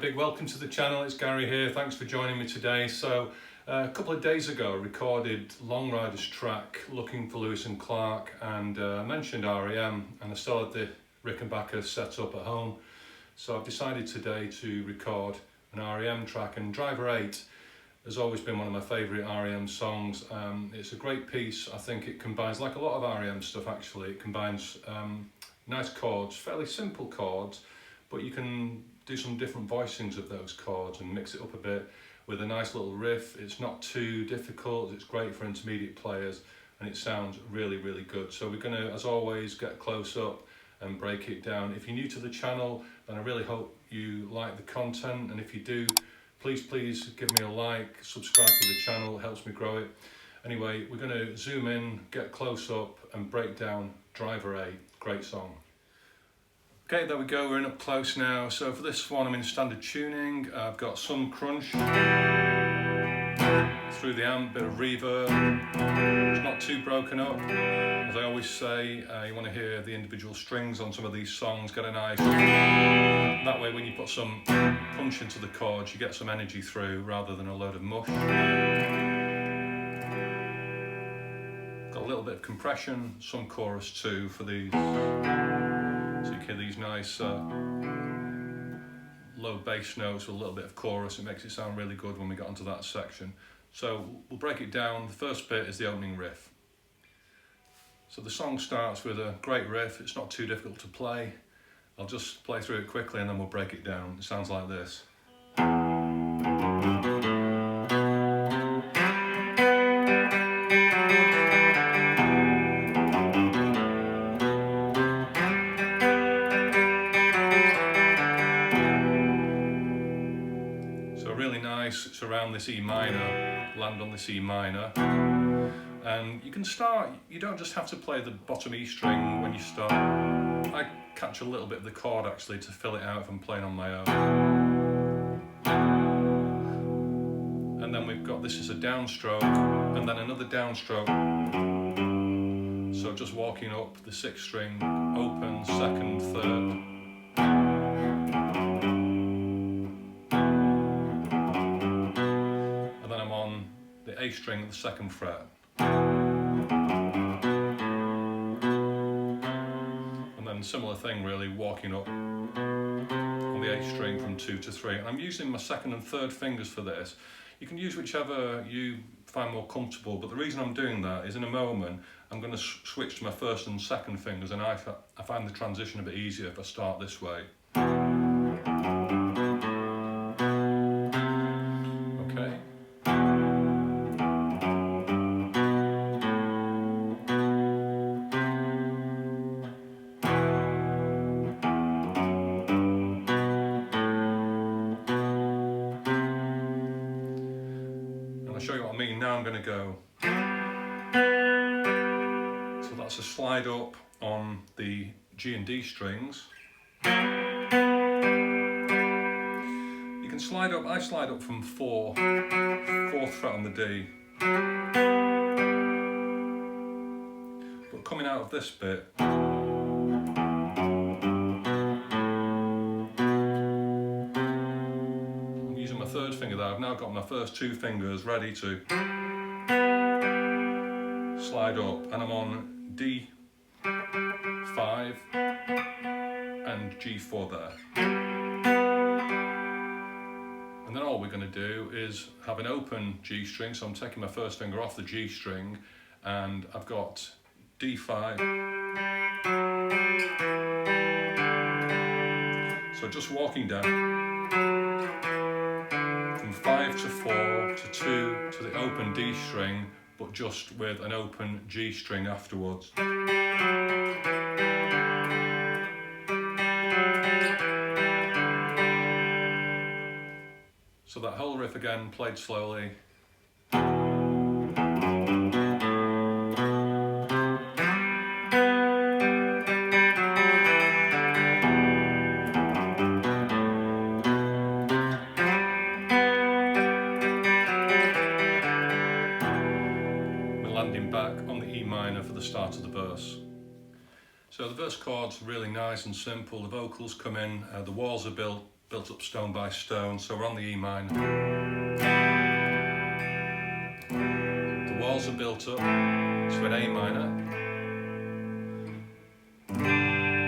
big welcome to the channel. It's Gary here. Thanks for joining me today. So a couple of days ago I recorded Long Rider's track Looking for Lewis and Clark, and I mentioned R.E.M, and I still had the Rickenbacker set up at home. So I've decided today to record an R.E.M track, and Driver 8 has always been one of my favourite R.E.M songs. It's a great piece. I think it combines, like a lot of R.E.M stuff actually, it combines nice chords, fairly simple chords, but you can do some different voicings of those chords and mix it up a bit with a nice little riff. It's not too difficult, it's great for intermediate players, and it sounds really, really good. So we're going to, as always, get close up and break it down. If you're new to the channel, then I really hope you like the content, and if you do, please give me a like, subscribe to the channel, it helps me grow it. Anyway, we're going to zoom in, get close up and break down Driver 8, great song. Okay, there we go, we're in up close now. So for this one I'm in standard tuning. I've got some crunch through the amp, bit of reverb. It's not too broken up. As I always say, you want to hear the individual strings on some of these songs, get a nice... That way when you put some punch into the chords, you get some energy through rather than a load of mush. Got a little bit of compression, some chorus too for these. So you hear these nice low bass notes with a little bit of chorus. It makes it sound really good when we get onto that section. So we'll break it down. The first bit is the opening riff. So the song starts with a great riff. It's not too difficult to play. I'll just play through it quickly and then we'll break it down. It sounds like this. It's around this E minor, land on this E minor, and you can start, you don't just have to play the bottom E string when you start. I catch a little bit of the chord actually to fill it out if I'm playing on my own. And then we've got, this is a downstroke and then another downstroke, so just walking up the 6th string, open, 2nd, 3rd. The A string at the 2nd fret. And then similar thing really, walking up on the A string from 2 to 3. And I'm using my 2nd and 3rd fingers for this. You can use whichever you find more comfortable, but the reason I'm doing that is in a moment I'm going to switch to my 1st and 2nd fingers, and I find the transition a bit easier if I start this way. I'll show you what I mean. Now I'm going to go. So that's a slide up on the G and D strings. You can slide up, I slide up from 4th fret on the D. But coming out of this bit, my 3rd finger there, I've now got my first 2 fingers ready to slide up, and I'm on D5 and G4 there. And then all we're going to do is have an open G string, so I'm taking my 1st finger off the G string and I've got D5. So just walking down from 5 to 4 to 2 to the open D string, but just with an open G string afterwards. So that whole riff again, played slowly. Landing back on the E minor for the start of the verse. So the verse chord's really nice and simple, the vocals come in, the walls are built built up stone by stone. So we're on the E minor. The walls are built up to an A minor.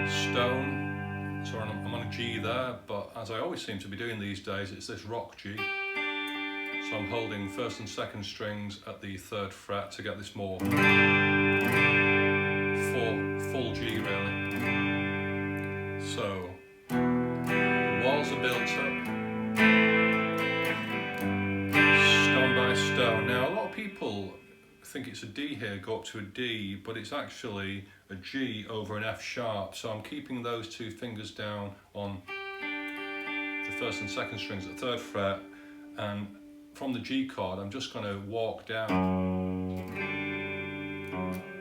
Stone, so I'm on a G there, but as I always seem to be doing these days, it's this rock G. So I'm holding first and second strings at the 3rd fret to get this more full G really. So the walls are built up, stone by stone. Now a lot of people think it's a D here, go up to a D, but it's actually a G over an F sharp. So I'm keeping those 2 fingers down on the first and second strings at 3rd fret, and from the G chord I'm just going to walk down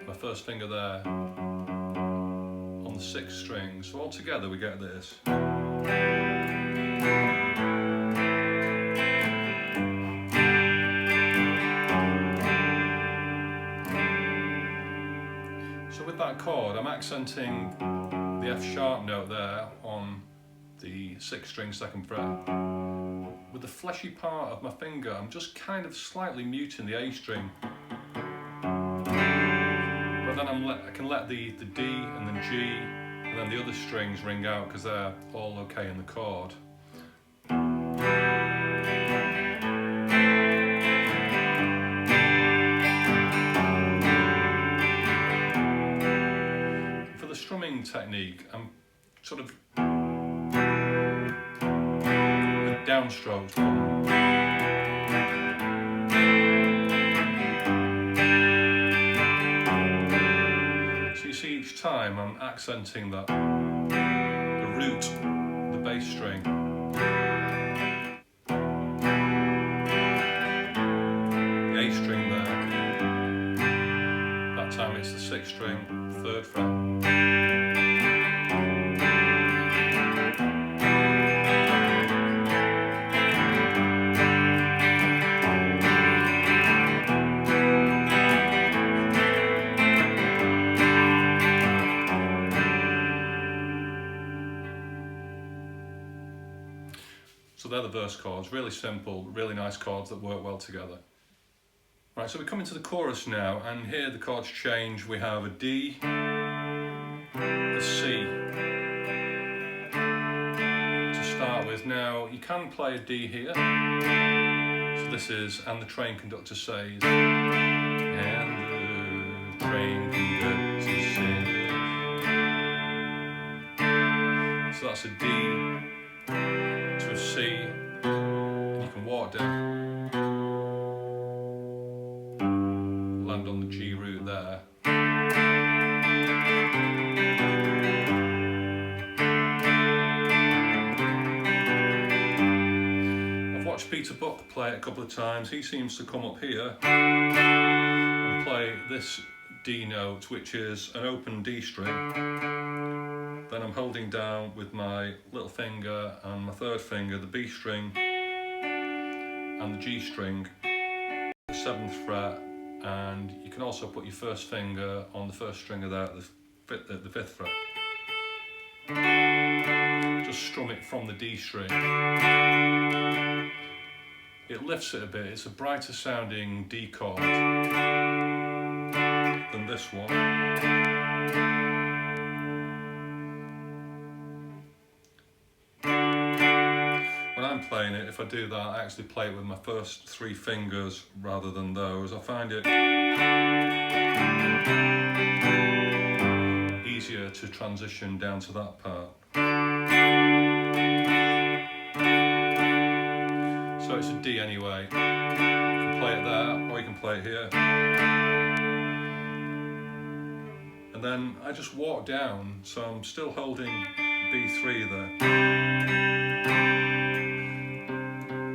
my first finger there on the 6th string. So all together we get this. So with that chord I'm accenting the F sharp note there on the 6th string 2nd fret. With the fleshy part of my finger I'm just kind of slightly muting the A string. But then I can let the D and then G and then the other strings ring out because they're all okay in the chord. For the strumming technique, I'm sort of with downstrokes. Each time I'm accenting the root, the bass string. The A string there. That time it's the 6th string, 3rd fret. So they're the verse chords, really simple, really nice chords that work well together. Right, so we come into the chorus now, and here the chords change. We have a D, a C to start with. Now, you can play a D here. So this is, and the train conductor says, and the train conductor says. So that's a D to a C, and you can walk down, land on the G root there. I've watched Peter Buck play it a couple of times. He seems to come up here and play this D note, which is an open D string. Then I'm holding down with my little finger and my 3rd finger the B string and the G string, the 7th fret, and you can also put your 1st finger on the 1st string of that, the 5th fret. Just strum it from the D string. It lifts it a bit. It's a brighter sounding D chord than this one. When I'm playing it, if I do that, I actually play it with my first 3 fingers rather than those. I find it easier to transition down to that part. So it's a D anyway. You can play it there, or you can play it here. And then I just walk down, so I'm still holding B3 there.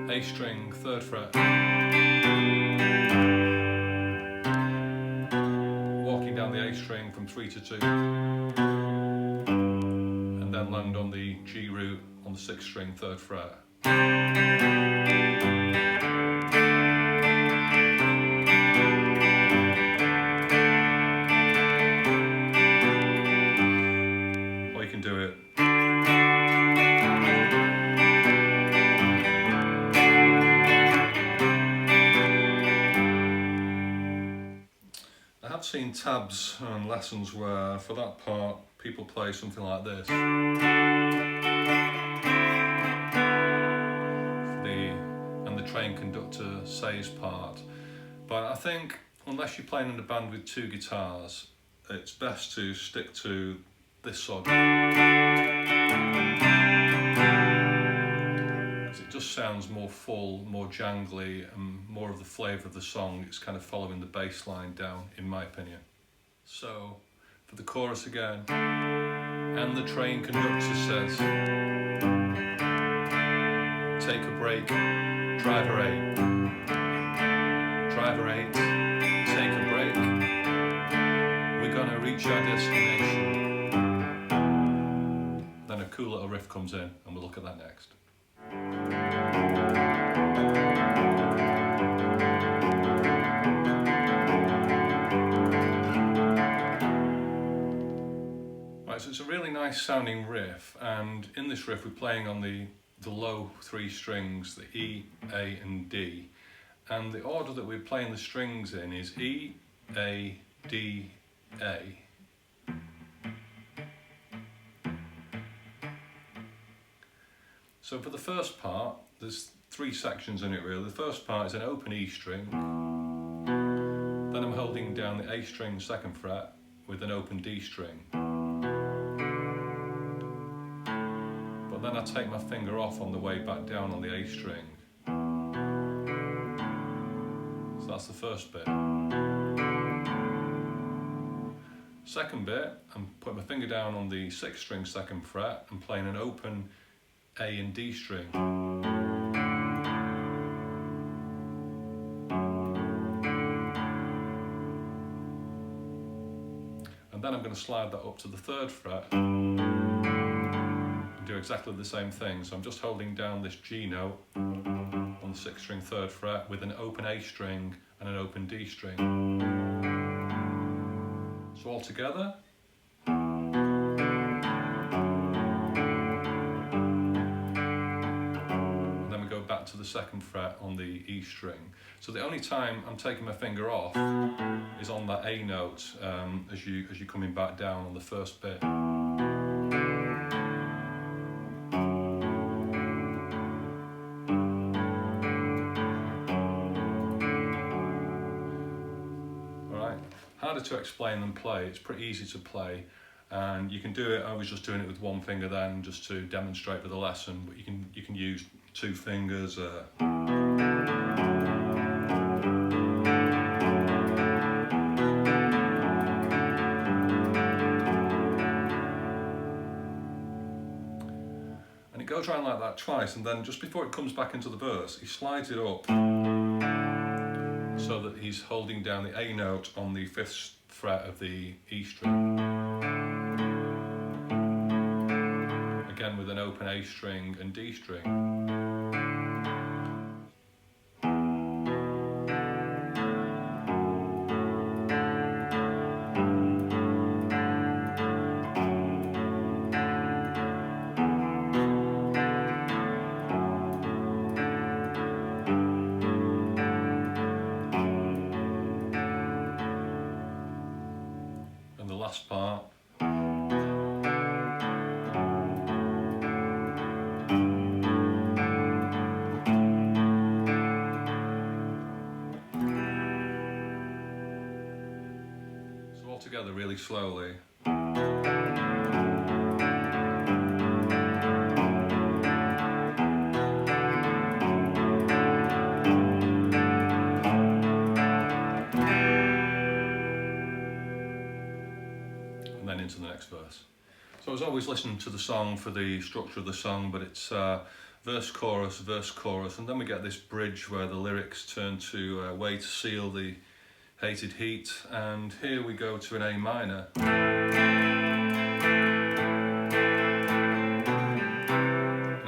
A string, 3rd fret. Walking down the A string from 3 to 2. And then land on the G root on the 6th string, 3rd fret. Or you can do it tabs and lessons where for that part people play something like this. And the train conductor says part. But I think unless you're playing in a band with two guitars, it's best to stick to this sort. Because it just sounds more full, more jangly, and more of the flavour of the song. It's kind of following the bass line down, in my opinion. So, for the chorus again. And the train conductor says, take a break, driver 8. Driver 8, take a break. We're gonna reach our destination. Then a cool little riff comes in, and we'll look at that next. Right, so it's a really nice sounding riff, and in this riff we're playing on the low 3 strings, the E, A and D. And the order that we're playing the strings in is E, A, D, A. So for the first part, there's 3 sections in it really. The first part is an open E string, then I'm holding down the A string 2nd fret with an open D string. But then I take my finger off on the way back down on the A string. So that's the first bit. Second bit, I'm putting my finger down on the 6th string 2nd fret and playing an open A and D string. And then I'm going to slide that up to the 3rd fret and do exactly the same thing. So I'm just holding down this G note on the 6th string 3rd fret with an open A string and an open D string. So all together. And then we go back to the 2nd fret on the E string. So the only time I'm taking my finger off is on that A note as you're coming back down on the first bit. Harder to explain than play. It's pretty easy to play, and you can do it. I was just doing it with one finger then, just to demonstrate for the lesson. But you can use 2 fingers. And it goes around like that twice, and then just before it comes back into the verse, he slides it up, so that he's holding down the A note on the 5th fret of the E string. Again with an open A string and D string. Last part. So all together really slowly. And then into the next verse. So I was always listening to the song for the structure of the song, but it's verse, chorus, and then we get this bridge where the lyrics turn to way to seal the hated heat, and here we go to an A minor. And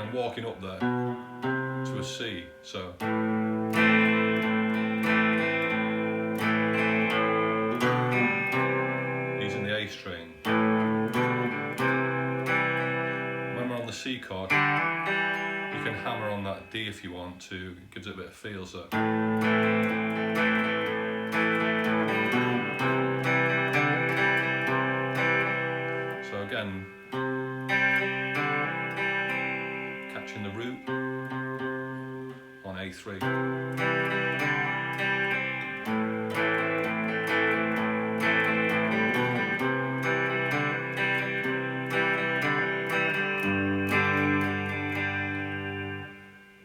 I'm walking up there to a C, so. A string. When we're on the C chord, you can hammer on that D if you want to, it gives it a bit of feel. So again, catching the root on A3.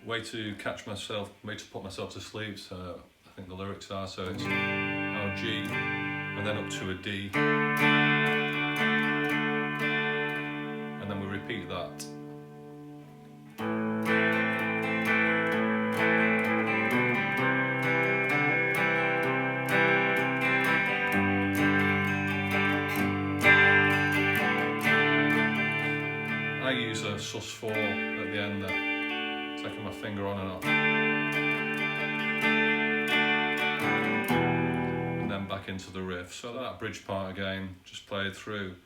Way to catch myself, way to put myself to sleep, so I think the lyrics are, so it's our G and then up to a D, and then we repeat that. I use a sus4 at the end there, taking my finger on and off. And then back into the riff. So that bridge part again, just play it through.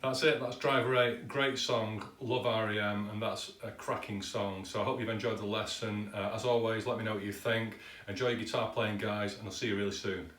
That's it, that's Driver 8, great song, love R.E.M, and that's a cracking song. So I hope you've enjoyed the lesson. As always, let me know what you think. Enjoy your guitar playing, guys, and I'll see you really soon.